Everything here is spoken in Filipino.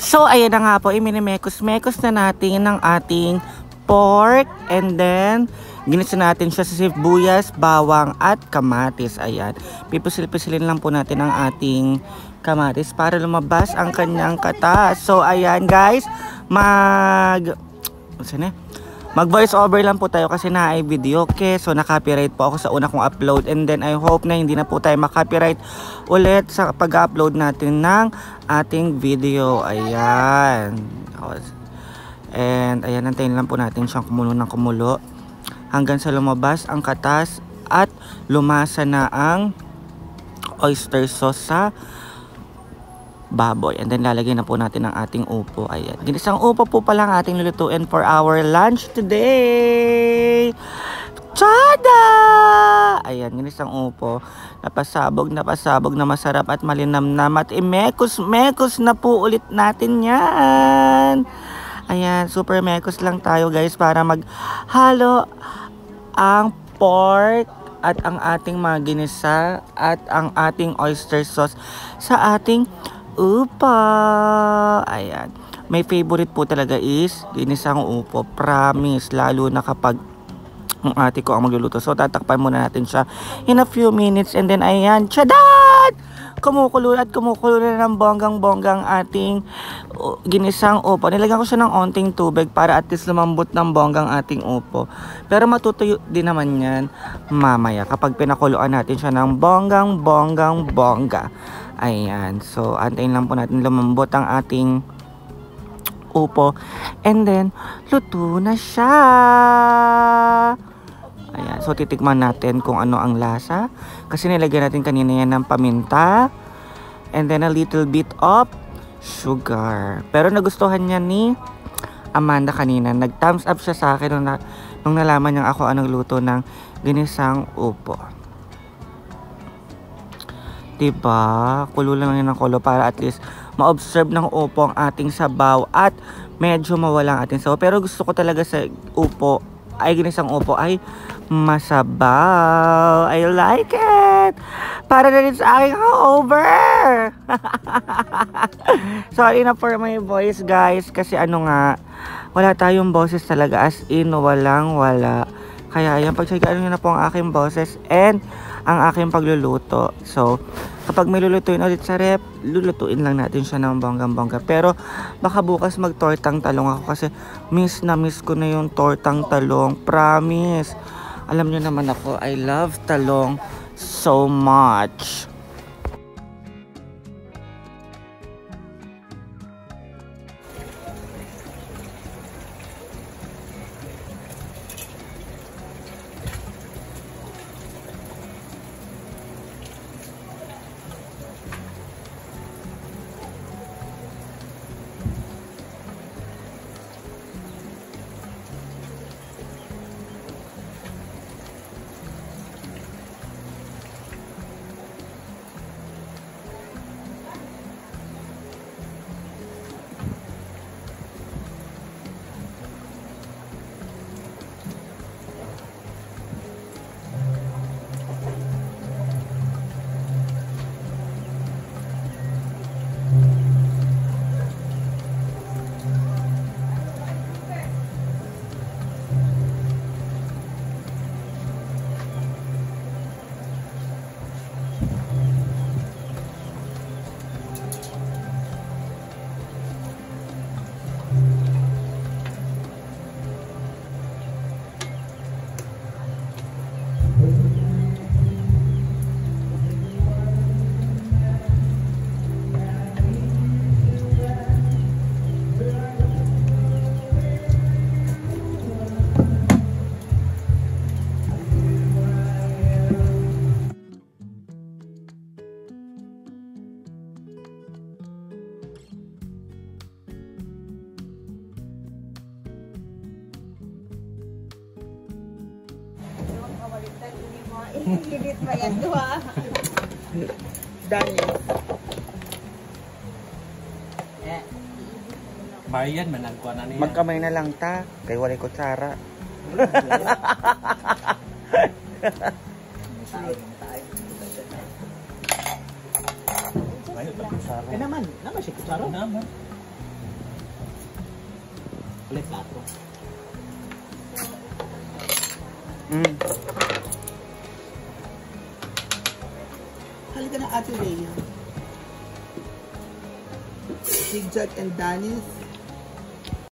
So, ayan na nga po, iminimekos-mekos na natin ng ating pork. And then, ginisa natin siya sa sibuyas, bawang, at kamatis. Ayan. Pipisil-pisilin lang po natin ang ating kamatis para lumabas ang kanyang katas. So, ayan guys, mag voice over lang po tayo kasi na ay video. Okay, so na-copyright po ako sa una kong upload. And then, I hope na hindi na po tayo makopyright ulit sa pag-upload natin ng ating video. Ayan. And ayan, antayin lang po natin siyang kumulo ng kumulo hanggang sa lumabas ang katas at lumasa na ang oyster sauce sa baboy. And then lalagyan na po natin ang ating upo. Ayan. Ginisang upo po pala ang ating lulutuin for our lunch today. Tada! Ayan, ginisang upo. Napasabog na masarap at malinamnam at imekos-mekos na po ulit natin yan. Ayan, super mekos lang tayo guys para maghalo ang pork at ang ating mga ginisa at ang ating oyster sauce sa ating upo. Ayan. May favorite po talaga is ginisang upo. Promise. Lalo na kapag ang ate ko ang magluluto. So, tatakpan muna natin siya in a few minutes. And then, ayan. Tchadan! Kumukulo na ng bonggang-bonggang ating ginisang upo. Nilagyan ko siya ng onting tubig para at least lumambot ng bonggang ating upo. Pero matutuyo din naman yan mamaya kapag pinakuluan natin siya ng bonggang-bongga. Ayan. So, antayin lang po natin lumambot ang ating upo. And then, luto na siya. Ayan. So, titikman natin kung ano ang lasa. Kasi nilagyan natin kanina yan ng paminta. And then, a little bit of sugar. Pero nagustuhan niya ni Amanda kanina. Nag-thumbs up siya sa akin nung nalaman niya ako anong luto ng ginisang upo. Diba? Kulo lang yun ng kulo para at least ma-observe ng upo ang ating sabaw at medyo mawala ang ating sabaw. Pero gusto ko talaga sa upo, ginisang upo ay masabaw. I like it! Para na rin sa aking hangover! Sorry na for my voice guys kasi wala tayong boses talaga as in walang wala. Kaya ayan, pagsagaan nyo na po ang aking boses and ang aking pagluluto. So, kapag may lulutuin ulit sa rep, lulutuin lang natin siya ng bonggang-bongga. Pero, baka bukas mag-tortang talong ako kasi miss na miss ko na yung tortang talong. Promise. Alam nyo naman ako, I love talong so much. Init pa yan doha. Dali. Bayan managkuha na niya. Magkamay na lang ta. Kay walay kutsara. Naman siya kutsara. Naman. Ulit plato. Halika na Ate Rhea. Zigzag and Danis.